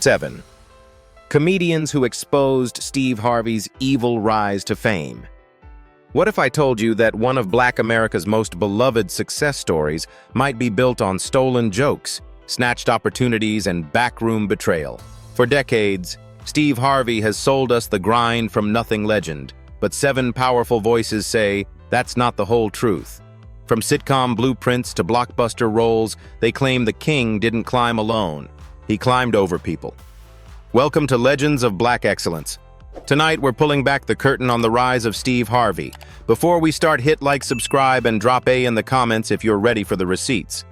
7. Comedians who exposed Steve Harvey's evil rise to fame. What if I told you that one of Black America's most beloved success stories might be built on stolen jokes, snatched opportunities, and backroom betrayal? For decades, Steve Harvey has sold us the grind-from-nothing legend, but 7 powerful voices say that's not the whole truth. From sitcom blueprints to blockbuster roles, they claim the king didn't climb alone. He climbed over people. Welcome to Legends of Black Excellence. Tonight, we're pulling back the curtain on the rise of Steve Harvey. Before we start, hit like, subscribe, and drop A in the comments if you're ready for the receipts.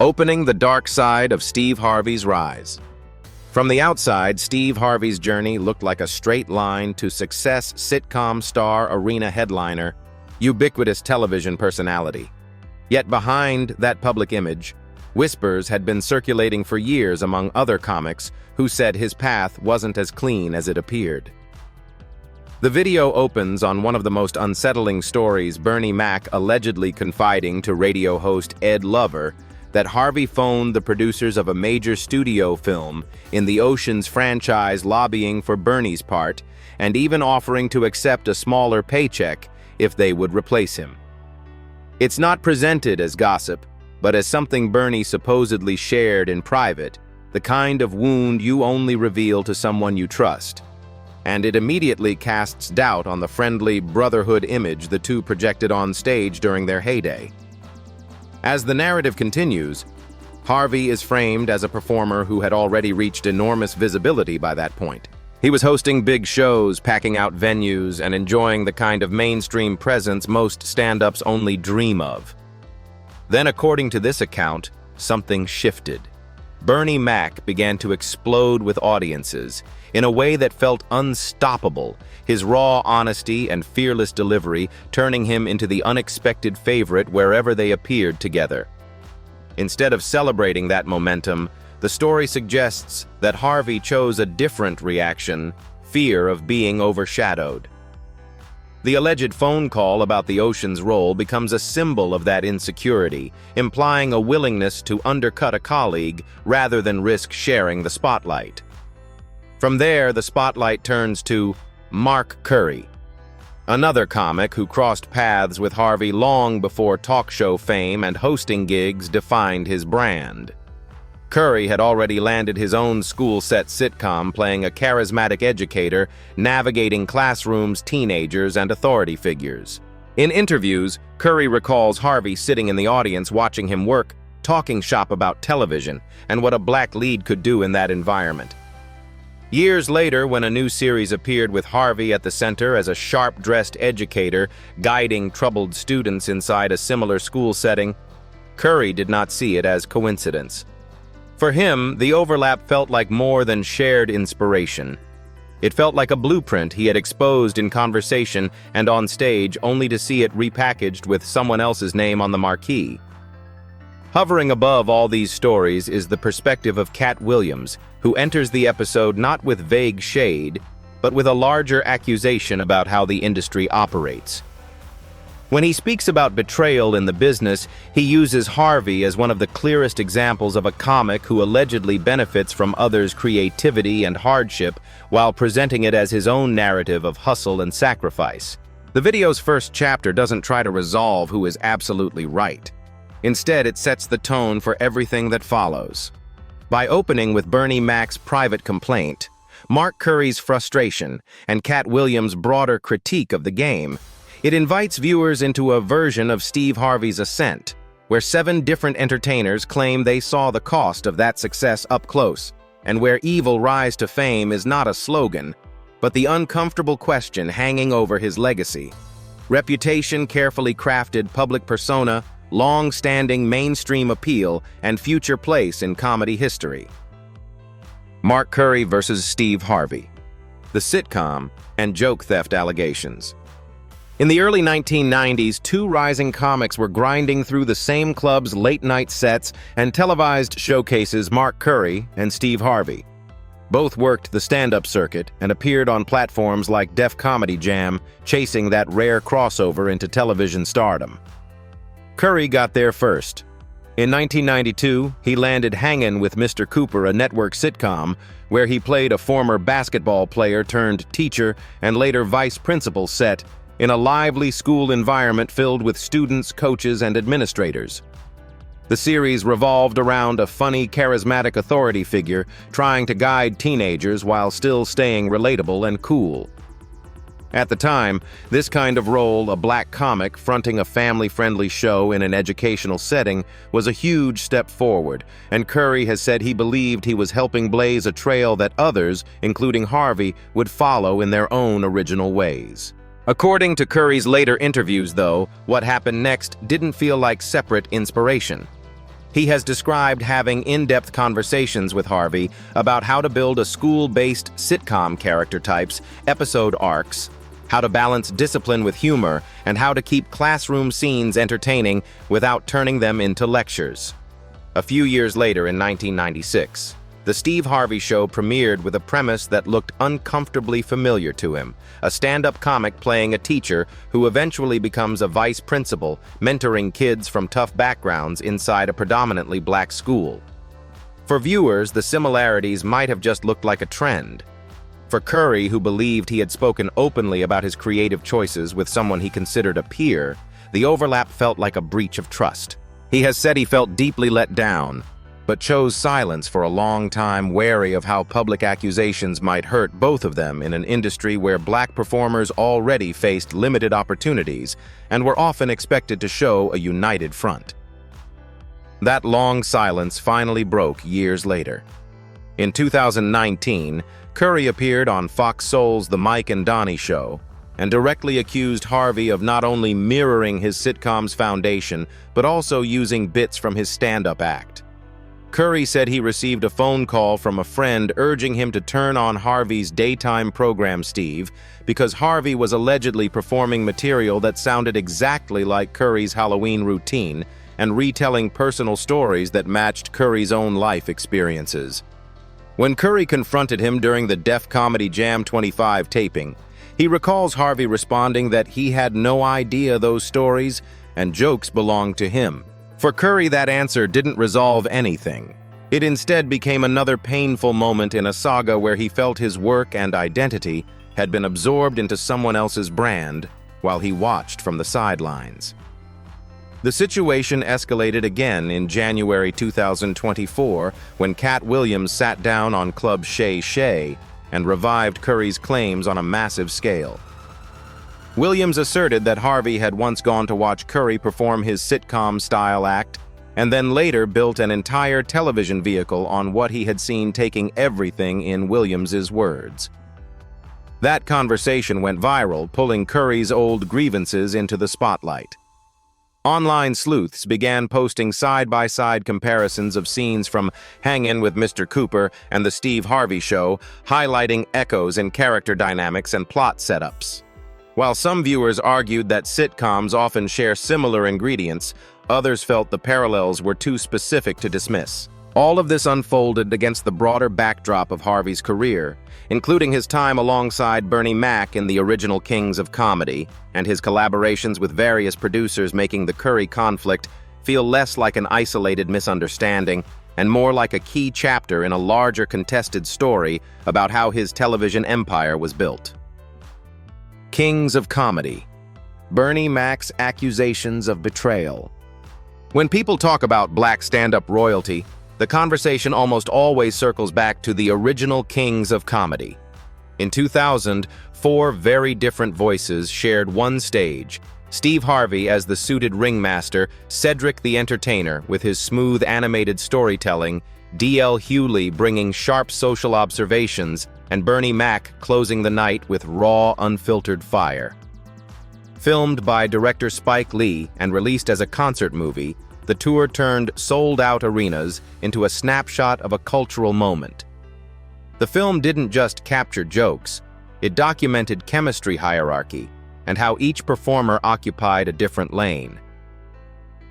Opening the dark side of Steve Harvey's rise. From the outside, Steve Harvey's journey looked like a straight line to success, sitcom star, arena headliner, ubiquitous television personality. Yet behind that public image, whispers had been circulating for years among other comics who said his path wasn't as clean as it appeared. The video opens on one of the most unsettling stories, Bernie Mac allegedly confiding to radio host Ed Lover that Harvey phoned the producers of a major studio film in the Ocean's franchise, lobbying for Bernie's part and even offering to accept a smaller paycheck if they would replace him. It's not presented as gossip, but as something Bernie supposedly shared in private, the kind of wound you only reveal to someone you trust. And it immediately casts doubt on the friendly brotherhood image the two projected on stage during their heyday. As the narrative continues, Harvey is framed as a performer who had already reached enormous visibility by that point. He was hosting big shows, packing out venues, and enjoying the kind of mainstream presence most stand-ups only dream of. Then, according to this account, something shifted. Bernie Mac began to explode with audiences in a way that felt unstoppable, his raw honesty and fearless delivery turning him into the unexpected favorite wherever they appeared together. Instead of celebrating that momentum, the story suggests that Harvey chose a different reaction: fear of being overshadowed. The alleged phone call about the Ocean's role becomes a symbol of that insecurity, implying a willingness to undercut a colleague rather than risk sharing the spotlight. From there, the spotlight turns to Mark Curry, another comic who crossed paths with Harvey long before talk show fame and hosting gigs defined his brand. Curry had already landed his own school-set sitcom, playing a charismatic educator, navigating classrooms, teenagers, and authority figures. In interviews, Curry recalls Harvey sitting in the audience watching him work, talking shop about television, and what a black lead could do in that environment. Years later, when a new series appeared with Harvey at the center as a sharp-dressed educator guiding troubled students inside a similar school setting, Curry did not see it as coincidence. For him, the overlap felt like more than shared inspiration. It felt like a blueprint he had exposed in conversation and on stage, only to see it repackaged with someone else's name on the marquee. Hovering above all these stories is the perspective of Cat Williams, who enters the episode not with vague shade, but with a larger accusation about how the industry operates. When he speaks about betrayal in the business, he uses Harvey as one of the clearest examples of a comic who allegedly benefits from others' creativity and hardship while presenting it as his own narrative of hustle and sacrifice. The video's first chapter doesn't try to resolve who is absolutely right. Instead, it sets the tone for everything that follows. By opening with Bernie Mac's private complaint, Mark Curry's frustration, and Cat Williams' broader critique of the game, it invites viewers into a version of Steve Harvey's ascent, where 7 different entertainers claim they saw the cost of that success up close, and where evil rise to fame is not a slogan, but the uncomfortable question hanging over his legacy. Reputation, carefully crafted public persona, long-standing mainstream appeal, and future place in comedy history. Mark Curry versus Steve Harvey. The sitcom and joke theft allegations. In the early 1990s, 2 rising comics were grinding through the same club's late-night sets and televised showcases: Mark Curry and Steve Harvey. Both worked the stand-up circuit and appeared on platforms like Def Comedy Jam, chasing that rare crossover into television stardom. Curry got there first. In 1992, he landed Hangin' with Mr. Cooper, a network sitcom, where he played a former basketball player turned teacher and later vice principal set in a lively school environment filled with students, coaches, and administrators. The series revolved around a funny, charismatic authority figure trying to guide teenagers while still staying relatable and cool. At the time, this kind of role, a black comic fronting a family-friendly show in an educational setting, was a huge step forward, and Curry has said he believed he was helping blaze a trail that others, including Harvey, would follow in their own original ways. According to Curry's later interviews, though, what happened next didn't feel like separate inspiration. He has described having in-depth conversations with Harvey about how to build a school-based sitcom character types, episode arcs, how to balance discipline with humor, and how to keep classroom scenes entertaining without turning them into lectures. A few years later, in 1996, The Steve Harvey Show premiered with a premise that looked uncomfortably familiar to him, a stand-up comic playing a teacher who eventually becomes a vice principal, mentoring kids from tough backgrounds inside a predominantly black school. For viewers, the similarities might have just looked like a trend. For Curry, who believed he had spoken openly about his creative choices with someone he considered a peer, the overlap felt like a breach of trust. He has said he felt deeply let down, but chose silence for a long time, wary of how public accusations might hurt both of them in an industry where black performers already faced limited opportunities and were often expected to show a united front. That long silence finally broke years later. In 2019, Curry appeared on Fox Soul's The Mike and Donnie Show and directly accused Harvey of not only mirroring his sitcom's foundation, but also using bits from his stand-up act. Curry said he received a phone call from a friend urging him to turn on Harvey's daytime program Steve because Harvey was allegedly performing material that sounded exactly like Curry's Halloween routine and retelling personal stories that matched Curry's own life experiences. When Curry confronted him during the Def Comedy Jam 25 taping, he recalls Harvey responding that he had no idea those stories and jokes belonged to him. For Curry, that answer didn't resolve anything. It instead became another painful moment in a saga where he felt his work and identity had been absorbed into someone else's brand while he watched from the sidelines. The situation escalated again in January 2024 when Cat Williams sat down on Club Shay Shay and revived Curry's claims on a massive scale. Williams asserted that Harvey had once gone to watch Curry perform his sitcom-style act and then later built an entire television vehicle on what he had seen, taking everything in Williams's words. That conversation went viral, pulling Curry's old grievances into the spotlight. Online sleuths began posting side-by-side comparisons of scenes from Hangin' with Mr. Cooper and The Steve Harvey Show, highlighting echoes in character dynamics and plot setups. While some viewers argued that sitcoms often share similar ingredients, others felt the parallels were too specific to dismiss. All of this unfolded against the broader backdrop of Harvey's career, including his time alongside Bernie Mac in the original Kings of Comedy, and his collaborations with various producers, making the Curry conflict feel less like an isolated misunderstanding and more like a key chapter in a larger contested story about how his television empire was built. Kings of Comedy. Bernie Mac's accusations of betrayal. When people talk about black stand-up royalty, the conversation almost always circles back to the original Kings of Comedy. In 2000, 4 very different voices shared one stage: Steve Harvey as the suited ringmaster, Cedric the Entertainer with his smooth animated storytelling, D.L. Hewley bringing sharp social observations, and Bernie Mac closing the night with raw, unfiltered fire. Filmed by director Spike Lee and released as a concert movie, the tour turned sold-out arenas into a snapshot of a cultural moment. The film didn't just capture jokes, it documented chemistry hierarchy and how each performer occupied a different lane.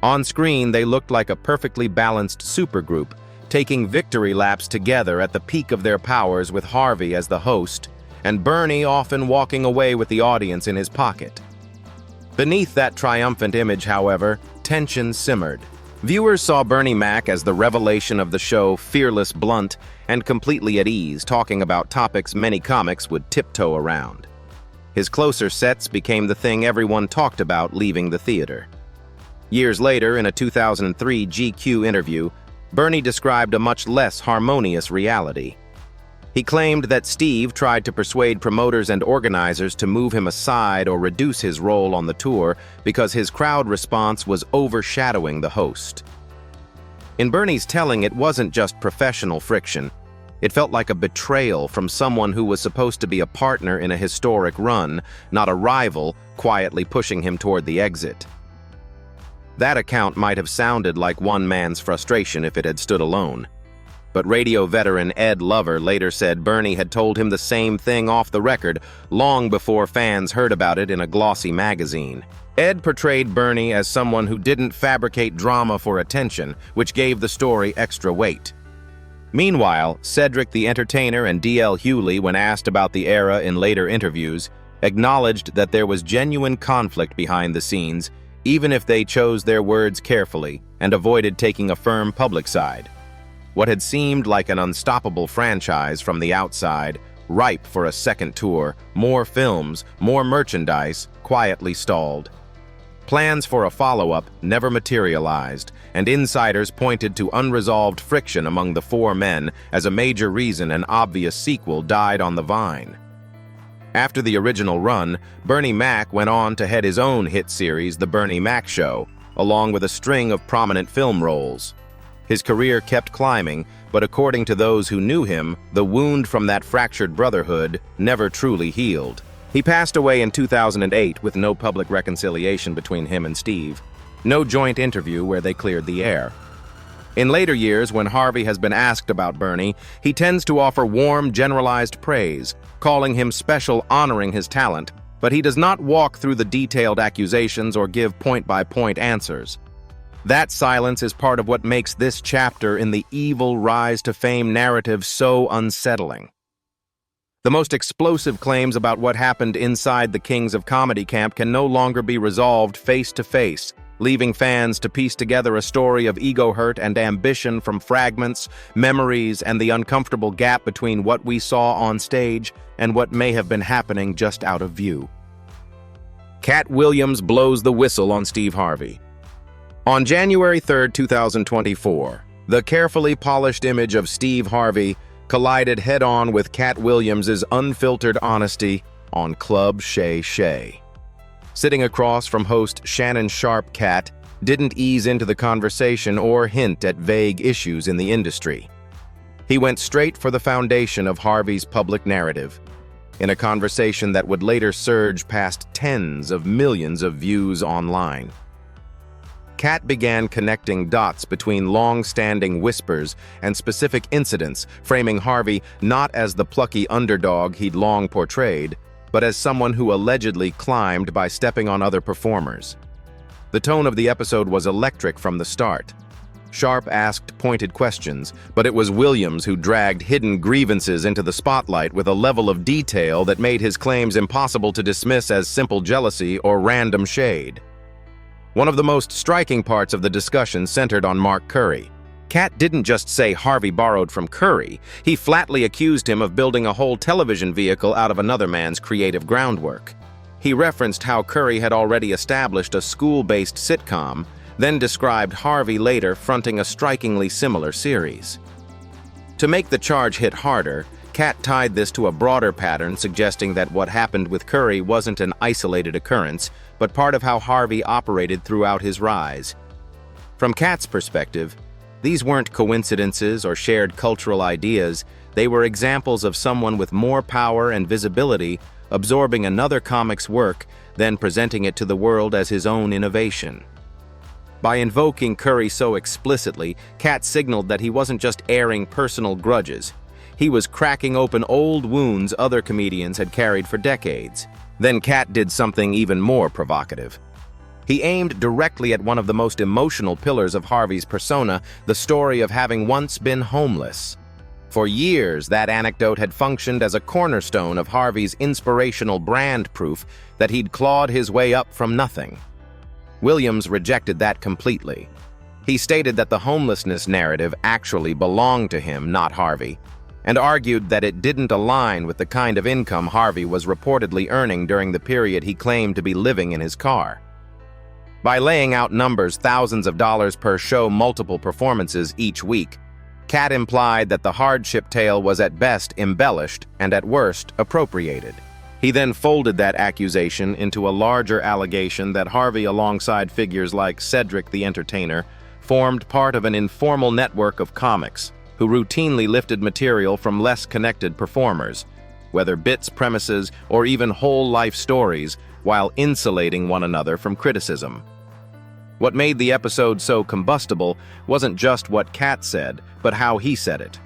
On screen, they looked like a perfectly balanced supergroup, taking victory laps together at the peak of their powers, with Harvey as the host, and Bernie often walking away with the audience in his pocket. Beneath that triumphant image, however, tension simmered. Viewers saw Bernie Mac as the revelation of the show, fearless, blunt, and completely at ease, talking about topics many comics would tiptoe around. His closer sets became the thing everyone talked about leaving the theater. Years later, in a 2003 GQ interview, Bernie described a much less harmonious reality. He claimed that Steve tried to persuade promoters and organizers to move him aside or reduce his role on the tour because his crowd response was overshadowing the host. In Bernie's telling, it wasn't just professional friction. It felt like a betrayal from someone who was supposed to be a partner in a historic run, not a rival, quietly pushing him toward the exit. That account might have sounded like one man's frustration if it had stood alone. But radio veteran Ed Lover later said Bernie had told him the same thing off the record, long before fans heard about it in a glossy magazine. Ed portrayed Bernie as someone who didn't fabricate drama for attention, which gave the story extra weight. Meanwhile, Cedric the Entertainer and D.L. Hewley, when asked about the era in later interviews, acknowledged that there was genuine conflict behind the scenes, even if they chose their words carefully and avoided taking a firm public side. What had seemed like an unstoppable franchise from the outside, ripe for a second tour, more films, more merchandise, quietly stalled. Plans for a follow-up never materialized, and insiders pointed to unresolved friction among the four men as a major reason an obvious sequel died on the vine. After the original run, Bernie Mac went on to head his own hit series, The Bernie Mac Show, along with a string of prominent film roles. His career kept climbing, but according to those who knew him, the wound from that fractured brotherhood never truly healed. He passed away in 2008 with no public reconciliation between him and Steve, no joint interview where they cleared the air. In later years, when Harvey has been asked about Bernie, he tends to offer warm, generalized praise, calling him special, honoring his talent, but he does not walk through the detailed accusations or give point-by-point answers. That silence is part of what makes this chapter in the evil rise to fame narrative so unsettling. The most explosive claims about what happened inside the Kings of Comedy camp can no longer be resolved face-to-face, leaving fans to piece together a story of ego hurt and ambition from fragments, memories, and the uncomfortable gap between what we saw on stage and what may have been happening just out of view. Cat Williams blows the whistle on Steve Harvey. On January 3, 2024, the carefully polished image of Steve Harvey collided head-on with Cat Williams' unfiltered honesty on Club Shay Shay. Sitting across from host Shannon Sharp, Cat didn't ease into the conversation or hint at vague issues in the industry. He went straight for the foundation of Harvey's public narrative, in a conversation that would later surge past tens of millions of views online. Cat began connecting dots between long-standing whispers and specific incidents, framing Harvey not as the plucky underdog he'd long portrayed, but as someone who allegedly climbed by stepping on other performers. The tone of the episode was electric from the start. Sharp asked pointed questions, but it was Williams who dragged hidden grievances into the spotlight with a level of detail that made his claims impossible to dismiss as simple jealousy or random shade. One of the most striking parts of the discussion centered on Mark Curry. Cat didn't just say Harvey borrowed from Curry, he flatly accused him of building a whole television vehicle out of another man's creative groundwork. He referenced how Curry had already established a school-based sitcom, then described Harvey later fronting a strikingly similar series. To make the charge hit harder, Cat tied this to a broader pattern suggesting that what happened with Curry wasn't an isolated occurrence, but part of how Harvey operated throughout his rise. From Cat's perspective, these weren't coincidences or shared cultural ideas, they were examples of someone with more power and visibility absorbing another comic's work, then presenting it to the world as his own innovation. By invoking Curry so explicitly, Cat signaled that he wasn't just airing personal grudges. He was cracking open old wounds other comedians had carried for decades. Then Cat did something even more provocative. He aimed directly at one of the most emotional pillars of Harvey's persona, the story of having once been homeless. For years, that anecdote had functioned as a cornerstone of Harvey's inspirational brand proof that he'd clawed his way up from nothing. Williams rejected that completely. He stated that the homelessness narrative actually belonged to him, not Harvey, and argued that it didn't align with the kind of income Harvey was reportedly earning during the period he claimed to be living in his car. By laying out numbers, thousands of dollars per show, multiple performances each week, Cat implied that the hardship tale was at best embellished and at worst appropriated. He then folded that accusation into a larger allegation that Harvey, alongside figures like Cedric the Entertainer, formed part of an informal network of comics who routinely lifted material from less connected performers, whether bits, premises, or even whole life stories, while insulating one another from criticism. What made the episode so combustible wasn't just what Cat said, but how he said it.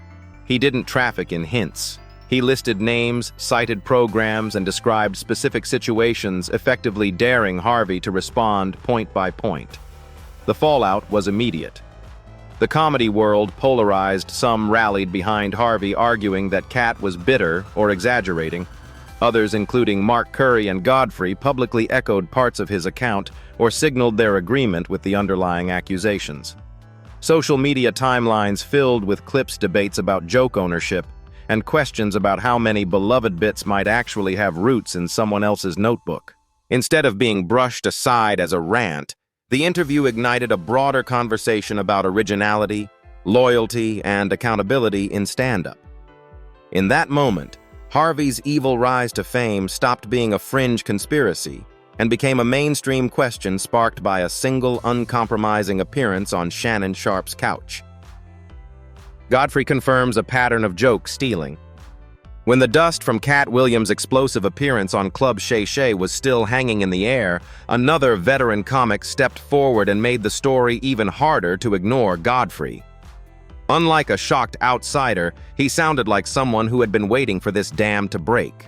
He didn't traffic in hints. He listed names, cited programs, and described specific situations, effectively daring Harvey to respond point by point. The fallout was immediate. The comedy world polarized. Some rallied behind Harvey, arguing that Cat was bitter or exaggerating. Others, including Mark Curry and Godfrey, publicly echoed parts of his account or signaled their agreement with the underlying accusations. Social media timelines filled with clips, debates about joke ownership, and questions about how many beloved bits might actually have roots in someone else's notebook. Instead of being brushed aside as a rant, the interview ignited a broader conversation about originality, loyalty, and accountability in stand-up. In that moment, Harvey's evil rise to fame stopped being a fringe conspiracy and became a mainstream question sparked by a single uncompromising appearance on Shannon Sharpe's couch. Godfrey confirms a pattern of joke stealing. When the dust from Cat Williams' explosive appearance on Club Shay Shay was still hanging in the air, another veteran comic stepped forward and made the story even harder to ignore Godfrey. Unlike a shocked outsider, he sounded like someone who had been waiting for this dam to break.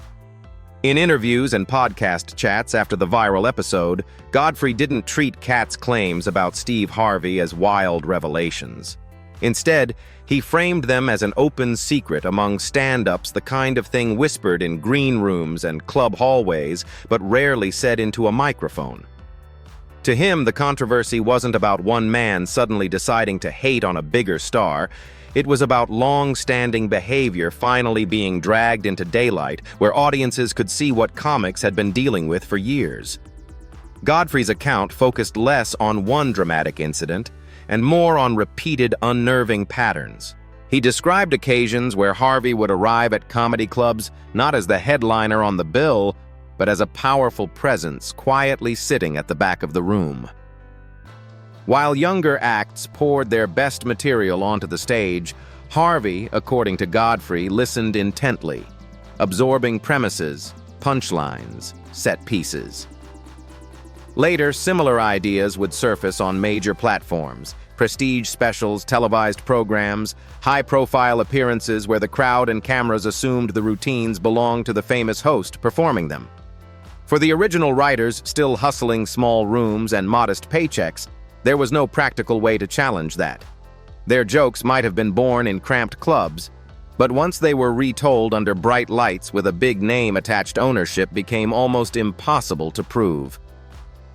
In interviews and podcast chats after the viral episode, Godfrey didn't treat Cat's claims about Steve Harvey as wild revelations. Instead, he framed them as an open secret among stand-ups, the kind of thing whispered in green rooms and club hallways, but rarely said into a microphone. To him, the controversy wasn't about one man suddenly deciding to hate on a bigger star. It was about long-standing behavior finally being dragged into daylight, where audiences could see what comics had been dealing with for years. Godfrey's account focused less on one dramatic incident and more on repeated, unnerving patterns. He described occasions where Harvey would arrive at comedy clubs not as the headliner on the bill, but as a powerful presence quietly sitting at the back of the room. While younger acts poured their best material onto the stage, Harvey, according to Godfrey, listened intently, absorbing premises, punchlines, set pieces. Later, similar ideas would surface on major platforms: prestige specials, televised programs, high-profile appearances where the crowd and cameras assumed the routines belonged to the famous host performing them. For the original writers still hustling small rooms and modest paychecks, there was no practical way to challenge that. Their jokes might have been born in cramped clubs, but once they were retold under bright lights with a big name attached, ownership became almost impossible to prove.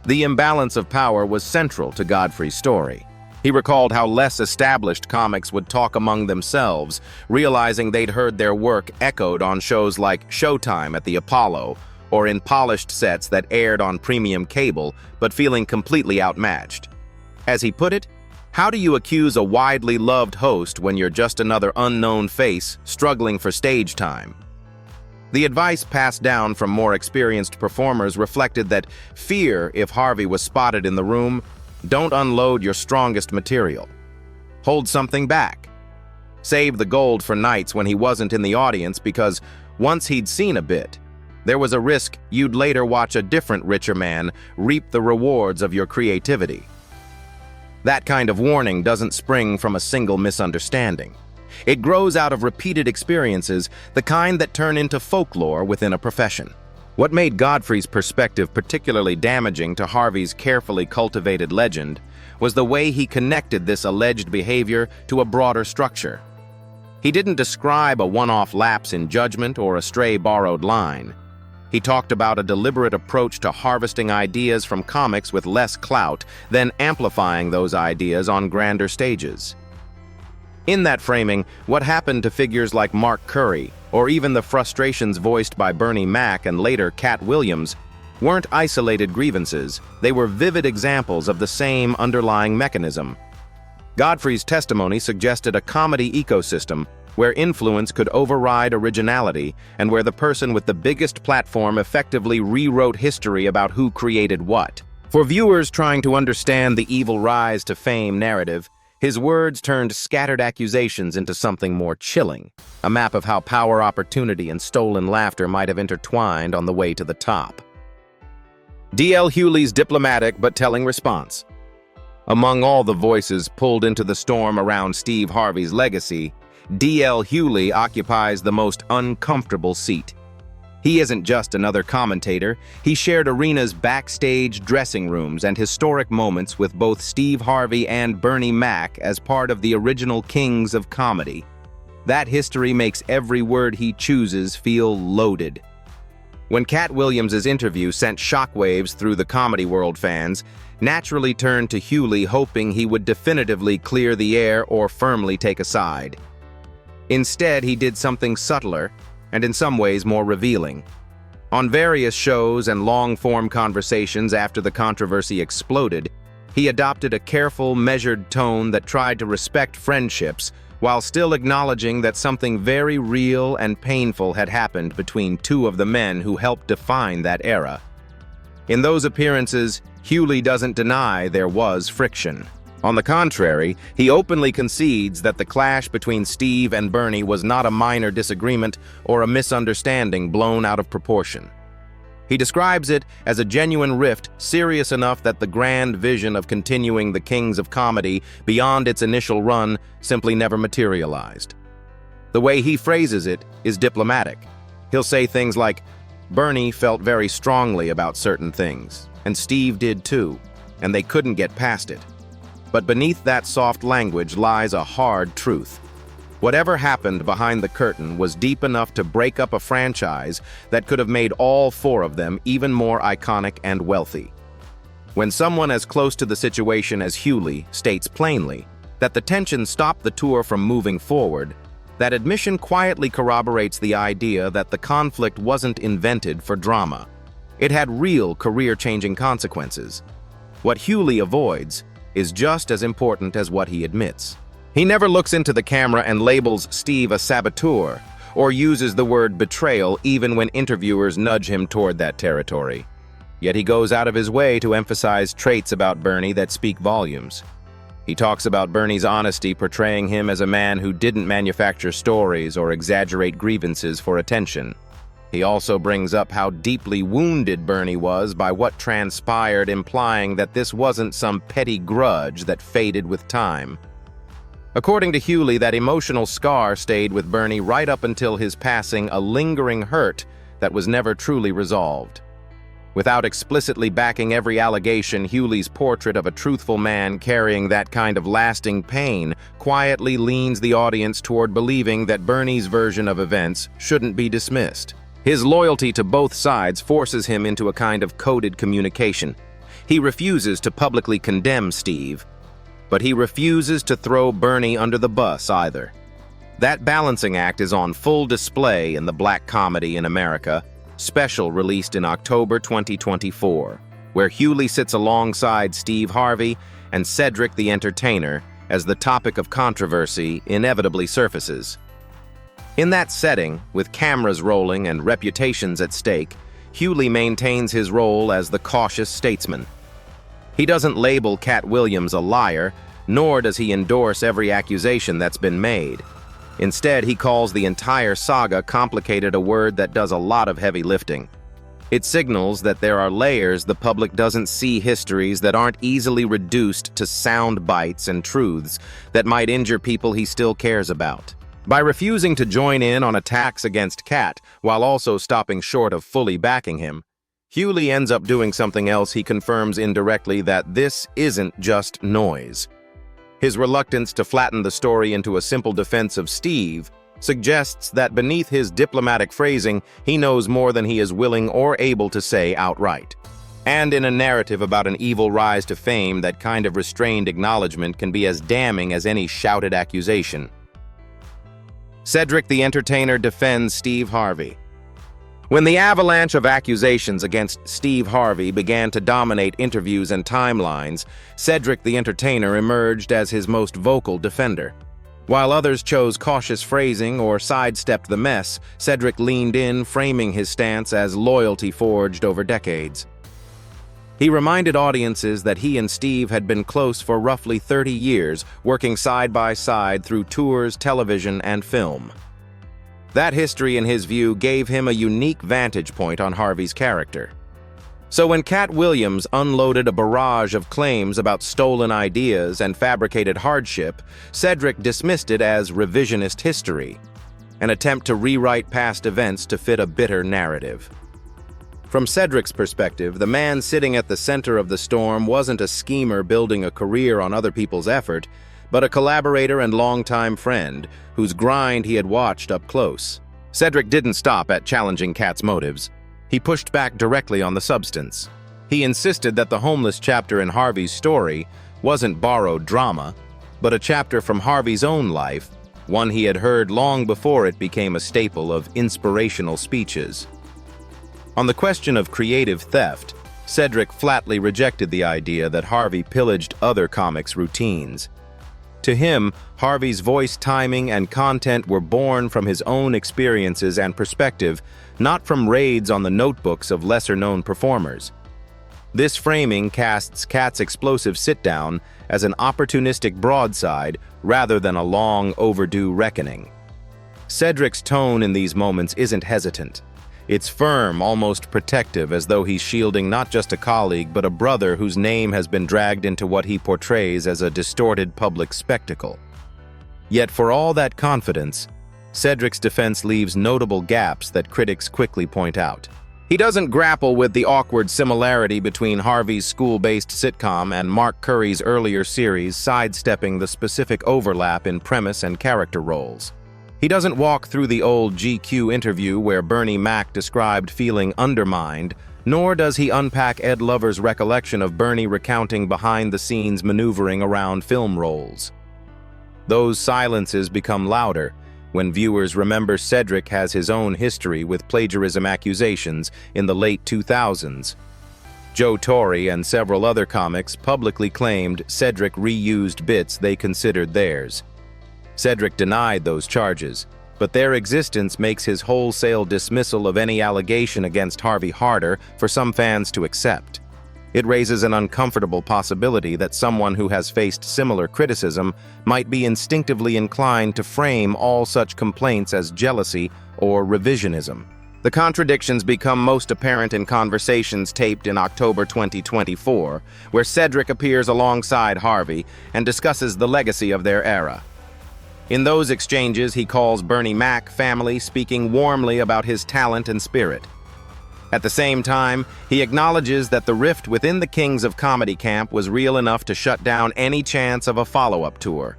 The imbalance of power was central to Godfrey's story. He recalled how less established comics would talk among themselves, realizing they'd heard their work echoed on shows like Showtime at the Apollo, or in polished sets that aired on premium cable, but feeling completely outmatched. As he put it, how do you accuse a widely loved host when you're just another unknown face struggling for stage time? The advice passed down from more experienced performers reflected that fear if Harvey was spotted in the room. Don't unload your strongest material. Hold something back. Save the gold for nights when he wasn't in the audience, because once he'd seen a bit, there was a risk you'd later watch a different richer man reap the rewards of your creativity. That kind of warning doesn't spring from a single misunderstanding. It grows out of repeated experiences, the kind that turn into folklore within a profession. What made Godfrey's perspective particularly damaging to Harvey's carefully cultivated legend was the way he connected this alleged behavior to a broader structure. He didn't describe a one-off lapse in judgment or a stray borrowed line. He talked about a deliberate approach to harvesting ideas from comics with less clout, then amplifying those ideas on grander stages. In that framing, what happened to figures like Mark Curry, or even the frustrations voiced by Bernie Mac and later Cat Williams, weren't isolated grievances, they were vivid examples of the same underlying mechanism. Godfrey's testimony suggested a comedy ecosystem where influence could override originality and where the person with the biggest platform effectively rewrote history about who created what. For viewers trying to understand the evil rise to fame narrative, his words turned scattered accusations into something more chilling, a map of how power, opportunity, and stolen laughter might have intertwined on the way to the top. D.L. Hewley's diplomatic but telling response. Among all the voices pulled into the storm around Steve Harvey's legacy, D.L. Hewley occupies the most uncomfortable seat. He isn't just another commentator, he shared arenas, backstage, dressing rooms, and historic moments with both Steve Harvey and Bernie Mac as part of the original kings of comedy. That history makes every word he chooses feel loaded. When Cat Williams' interview sent shockwaves through the comedy world, fans naturally turned to Hewley, hoping he would definitively clear the air or firmly take a side. Instead, he did something subtler, and in some ways more revealing. On various shows and long-form conversations after the controversy exploded, he adopted a careful, measured tone that tried to respect friendships while still acknowledging that something very real and painful had happened between two of the men who helped define that era. In those appearances, Hewley doesn't deny there was friction. On the contrary, he openly concedes that the clash between Steve and Bernie was not a minor disagreement or a misunderstanding blown out of proportion. He describes it as a genuine rift serious enough that the grand vision of continuing the Kings of Comedy beyond its initial run simply never materialized. The way he phrases it is diplomatic. He'll say things like, "Bernie felt very strongly about certain things, and Steve did too, and they couldn't get past it." But beneath that soft language lies a hard truth. Whatever happened behind the curtain was deep enough to break up a franchise that could have made all four of them even more iconic and wealthy. When someone as close to the situation as Hewley states plainly that the tension stopped the tour from moving forward, that admission quietly corroborates the idea that the conflict wasn't invented for drama. It had real career-changing consequences. What Hewley avoids is just as important as what he admits. He never looks into the camera and labels Steve a saboteur, or uses the word betrayal even when interviewers nudge him toward that territory. Yet he goes out of his way to emphasize traits about Bernie that speak volumes. He talks about Bernie's honesty, portraying him as a man who didn't manufacture stories or exaggerate grievances for attention. He also brings up how deeply wounded Bernie was by what transpired, implying that this wasn't some petty grudge that faded with time. According to Hewley, that emotional scar stayed with Bernie right up until his passing, a lingering hurt that was never truly resolved. Without explicitly backing every allegation, Hewley's portrait of a truthful man carrying that kind of lasting pain quietly leans the audience toward believing that Bernie's version of events shouldn't be dismissed. His loyalty to both sides forces him into a kind of coded communication. He refuses to publicly condemn Steve, but he refuses to throw Bernie under the bus either. That balancing act is on full display in The Black Comedy in America, special released in October 2024, where Hewley sits alongside Steve Harvey and Cedric the Entertainer as the topic of controversy inevitably surfaces. In that setting, with cameras rolling and reputations at stake, Hewley maintains his role as the cautious statesman. He doesn't label Cat Williams a liar, nor does he endorse every accusation that's been made. Instead, he calls the entire saga complicated, a word that does a lot of heavy lifting. It signals that there are layers the public doesn't see, histories that aren't easily reduced to sound bites, and truths that might injure people he still cares about. By refusing to join in on attacks against Cat, while also stopping short of fully backing him, Hewley ends up doing something else. He confirms indirectly that this isn't just noise. His reluctance to flatten the story into a simple defense of Steve suggests that beneath his diplomatic phrasing, he knows more than he is willing or able to say outright. And in a narrative about an evil rise to fame, that kind of restrained acknowledgement can be as damning as any shouted accusation. Cedric the Entertainer defends Steve Harvey. When the avalanche of accusations against Steve Harvey began to dominate interviews and timelines, Cedric the Entertainer emerged as his most vocal defender. While others chose cautious phrasing or sidestepped the mess, Cedric leaned in, framing his stance as loyalty forged over decades. He reminded audiences that he and Steve had been close for roughly 30 years, working side by side through tours, television, and film. That history, in his view, gave him a unique vantage point on Harvey's character. So when Cat Williams unloaded a barrage of claims about stolen ideas and fabricated hardship, Cedric dismissed it as revisionist history, an attempt to rewrite past events to fit a bitter narrative. From Cedric's perspective, the man sitting at the center of the storm wasn't a schemer building a career on other people's effort, but a collaborator and longtime friend whose grind he had watched up close. Cedric didn't stop at challenging Cat's motives. He pushed back directly on the substance. He insisted that the homeless chapter in Harvey's story wasn't borrowed drama, but a chapter from Harvey's own life, one he had heard long before it became a staple of inspirational speeches. On the question of creative theft, Cedric flatly rejected the idea that Harvey pillaged other comics' routines. To him, Harvey's voice, timing, and content were born from his own experiences and perspective, not from raids on the notebooks of lesser-known performers. This framing casts Cat's explosive sit-down as an opportunistic broadside rather than a long, overdue reckoning. Cedric's tone in these moments isn't hesitant. It's firm, almost protective, as though he's shielding not just a colleague, but a brother whose name has been dragged into what he portrays as a distorted public spectacle. Yet for all that confidence, Cedric's defense leaves notable gaps that critics quickly point out. He doesn't grapple with the awkward similarity between Harvey's school-based sitcom and Mark Curry's earlier series, sidestepping the specific overlap in premise and character roles. He doesn't walk through the old GQ interview where Bernie Mac described feeling undermined, nor does he unpack Ed Lover's recollection of Bernie recounting behind-the-scenes maneuvering around film roles. Those silences become louder when viewers remember Cedric has his own history with plagiarism accusations in the late 2000s. Joe Torre and several other comics publicly claimed Cedric reused bits they considered theirs. Cedric denied those charges, but their existence makes his wholesale dismissal of any allegation against Harvey harder for some fans to accept. It raises an uncomfortable possibility that someone who has faced similar criticism might be instinctively inclined to frame all such complaints as jealousy or revisionism. The contradictions become most apparent in conversations taped in October 2024, where Cedric appears alongside Harvey and discusses the legacy of their era. In those exchanges, he calls Bernie Mac family, speaking warmly about his talent and spirit. At the same time, he acknowledges that the rift within the Kings of Comedy camp was real enough to shut down any chance of a follow-up tour.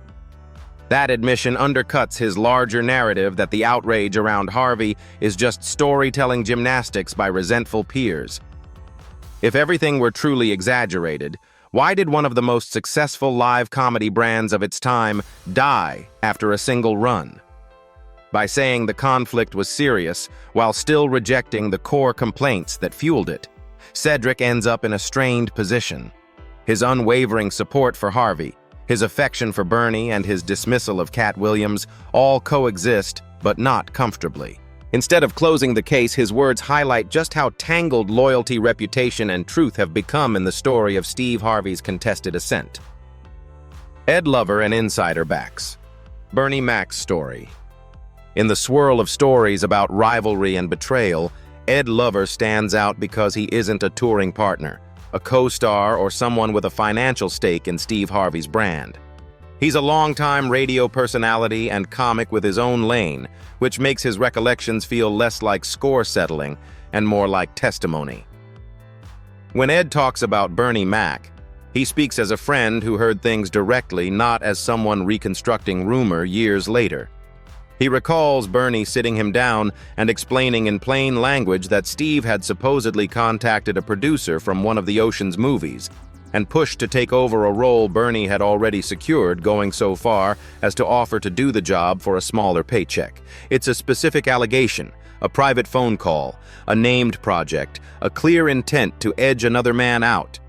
That admission undercuts his larger narrative that the outrage around Harvey is just storytelling gymnastics by resentful peers. If everything were truly exaggerated, why did one of the most successful live comedy brands of its time die after a single run? By saying the conflict was serious while still rejecting the core complaints that fueled it, Cedric ends up in a strained position. His unwavering support for Harvey, his affection for Bernie, and his dismissal of Cat Williams all coexist, but not comfortably. Instead of closing the case, his words highlight just how tangled loyalty, reputation, and truth have become in the story of Steve Harvey's contested ascent. Ed Lover and Insider Backs. Bernie Mac's story. In the swirl of stories about rivalry and betrayal, Ed Lover stands out because he isn't a touring partner, a co-star, or someone with a financial stake in Steve Harvey's brand. He's a longtime radio personality and comic with his own lane, which makes his recollections feel less like score settling and more like testimony. When Ed talks about Bernie Mac, he speaks as a friend who heard things directly, not as someone reconstructing rumor years later. He recalls Bernie sitting him down and explaining in plain language that Steve had supposedly contacted a producer from one of the Ocean's movies and pushed to take over a role Bernie had already secured, going so far as to offer to do the job for a smaller paycheck. It's a specific allegation, a private phone call, a named project, a clear intent to edge another man out.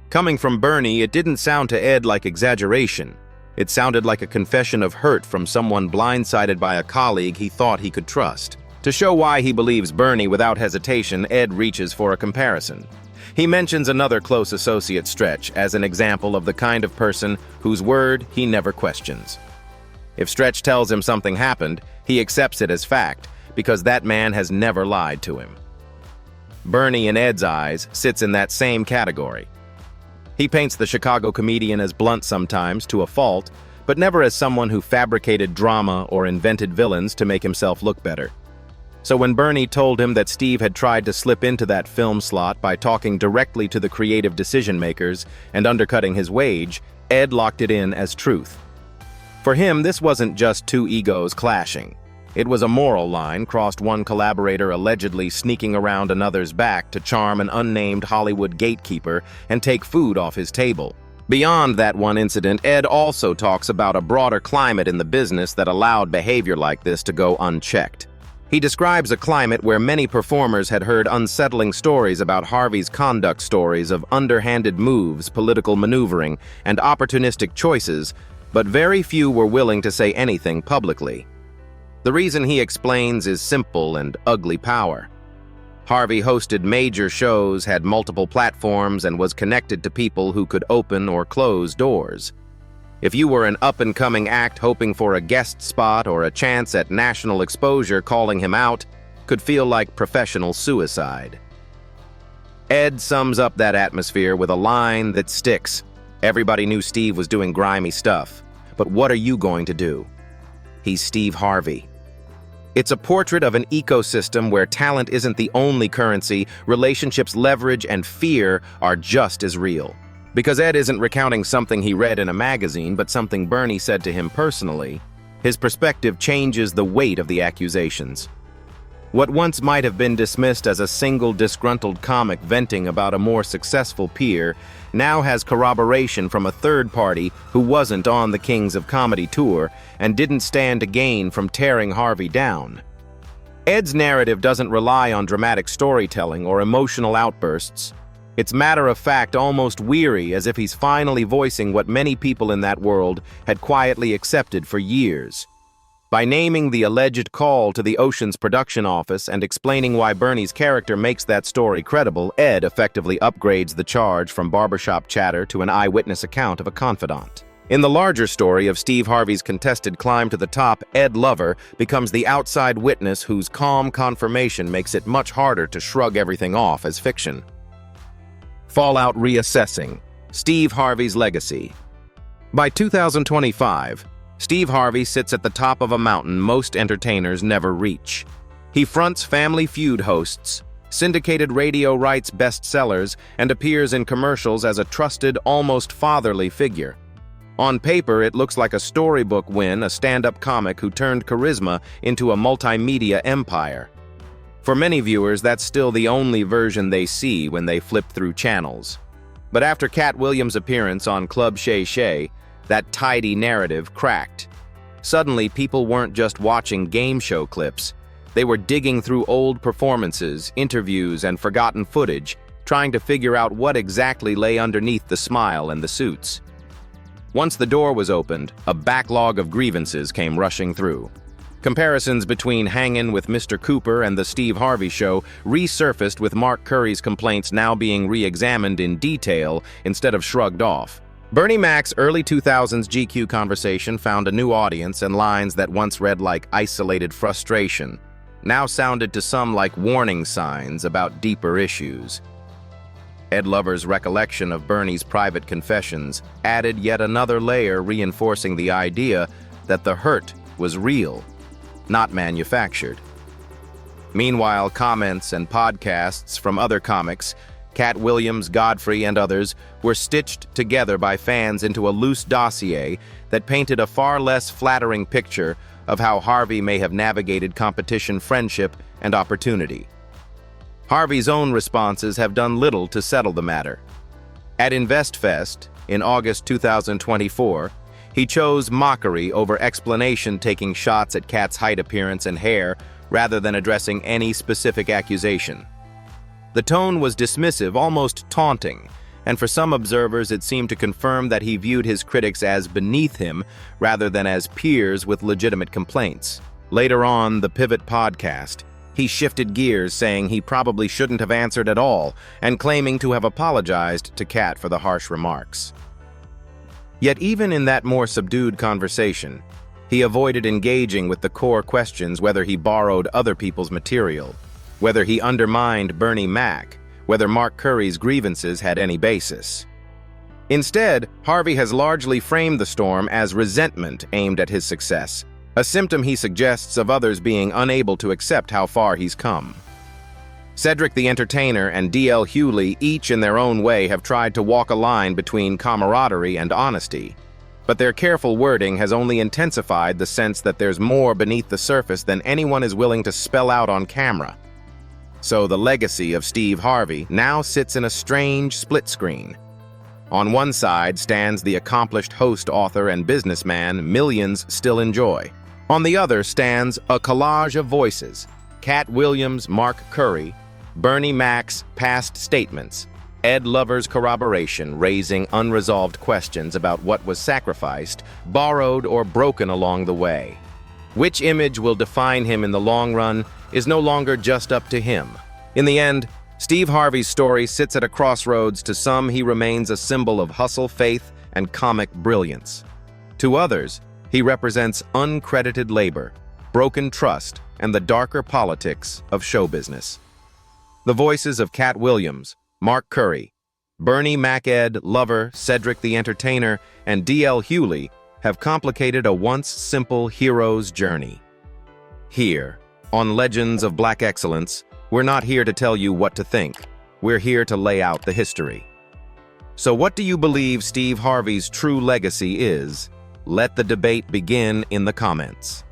Coming from Bernie, it didn't sound to Ed like exaggeration. It sounded like a confession of hurt from someone blindsided by a colleague he thought he could trust. To show why he believes Bernie without hesitation, Ed reaches for a comparison. He mentions another close associate, Stretch, as an example of the kind of person whose word he never questions. If Stretch tells him something happened, he accepts it as fact, because that man has never lied to him. Bernie, in Ed's eyes, sits in that same category. He paints the Chicago comedian as blunt sometimes, to a fault, but never as someone who fabricated drama or invented villains to make himself look better. So when Bernie told him that Steve had tried to slip into that film slot by talking directly to the creative decision-makers and undercutting his wage, Ed locked it in as truth. For him, this wasn't just two egos clashing. It was a moral line crossed one collaborator allegedly sneaking around another's back to charm an unnamed Hollywood gatekeeper and take food off his table. Beyond that one incident, Ed also talks about a broader climate in the business that allowed behavior like this to go unchecked. He describes a climate where many performers had heard unsettling stories about Harvey's conduct, stories of underhanded moves, political maneuvering, and opportunistic choices, but very few were willing to say anything publicly. The reason, he explains, is simple and ugly power. Harvey hosted major shows, had multiple platforms, and was connected to people who could open or close doors. If you were an up-and-coming act hoping for a guest spot or a chance at national exposure, calling him out could feel like professional suicide. Ed sums up that atmosphere with a line that sticks. Everybody knew Steve was doing grimy stuff, but what are you going to do? He's Steve Harvey. It's a portrait of an ecosystem where talent isn't the only currency, relationships, leverage, and fear are just as real. Because Ed isn't recounting something he read in a magazine, but something Bernie said to him personally, his perspective changes the weight of the accusations. What once might have been dismissed as a single disgruntled comic venting about a more successful peer now has corroboration from a third party who wasn't on the Kings of Comedy tour and didn't stand to gain from tearing Harvey down. Ed's narrative doesn't rely on dramatic storytelling or emotional outbursts. It's matter-of-fact, almost weary, as if he's finally voicing what many people in that world had quietly accepted for years. By naming the alleged call to the Ocean's production office and explaining why Bernie's character makes that story credible, Ed effectively upgrades the charge from barbershop chatter to an eyewitness account of a confidant. In the larger story of Steve Harvey's contested climb to the top, Ed Lover becomes the outside witness whose calm confirmation makes it much harder to shrug everything off as fiction. Fallout reassessing Steve Harvey's legacy. By 2025, Steve Harvey sits at the top of a mountain most entertainers never reach. He fronts Family Feud hosts, syndicated radio rights bestsellers, and appears in commercials as a trusted, almost fatherly figure. On paper, it looks like a storybook win, a stand-up comic who turned charisma into a multimedia empire. For many viewers, that's still the only version they see when they flip through channels. But after Cat Williams' appearance on Club Shay Shay, that tidy narrative cracked. Suddenly, people weren't just watching game show clips. They were digging through old performances, interviews, and forgotten footage, trying to figure out what exactly lay underneath the smile and the suits. Once the door was opened, a backlog of grievances came rushing through. Comparisons between Hangin' with Mr. Cooper and The Steve Harvey Show resurfaced, with Mark Curry's complaints now being re-examined in detail instead of shrugged off. Bernie Mac's early 2000s GQ conversation found a new audience, and lines that once read like isolated frustration now sounded to some like warning signs about deeper issues. Ed Lover's recollection of Bernie's private confessions added yet another layer, reinforcing the idea that the hurt was real, not manufactured. Meanwhile, comments and podcasts from other comics, Cat Williams, Godfrey, and others, were stitched together by fans into a loose dossier that painted a far less flattering picture of how Harvey may have navigated competition, friendship, and opportunity. Harvey's own responses have done little to settle the matter. At InvestFest, in August 2024, he chose mockery over explanation, taking shots at Kat's height, appearance, and hair rather than addressing any specific accusation. The tone was dismissive, almost taunting, and for some observers it seemed to confirm that he viewed his critics as beneath him rather than as peers with legitimate complaints. Later on the Pivot podcast, he shifted gears, saying he probably shouldn't have answered at all and claiming to have apologized to Kat for the harsh remarks. Yet even in that more subdued conversation, he avoided engaging with the core questions: whether he borrowed other people's material, whether he undermined Bernie Mac, whether Mark Curry's grievances had any basis. Instead, Harvey has largely framed the storm as resentment aimed at his success, a symptom he suggests of others being unable to accept how far he's come. Cedric the Entertainer and D.L. Hughley, each in their own way, have tried to walk a line between camaraderie and honesty, but their careful wording has only intensified the sense that there's more beneath the surface than anyone is willing to spell out on camera. So the legacy of Steve Harvey now sits in a strange split screen. On one side stands the accomplished host, author, and businessman millions still enjoy. On the other stands a collage of voices: Cat Williams, Mark Curry, Bernie Mac's past statements, Ed Lover's corroboration, raising unresolved questions about what was sacrificed, borrowed, or broken along the way. Which image will define him in the long run is no longer just up to him. In the end, Steve Harvey's story sits at a crossroads. To some, he remains a symbol of hustle, faith, and comic brilliance. To others, he represents uncredited labor, broken trust, and the darker politics of show business. The voices of Cat Williams, Mark Curry, Bernie Mac, Ed Lover, Cedric the Entertainer, and D.L. Hughley have complicated a once simple hero's journey. Here, on Legends of Black Excellence, we're not here to tell you what to think. We're here to lay out the history. So what do you believe Steve Harvey's true legacy is? Let the debate begin in the comments.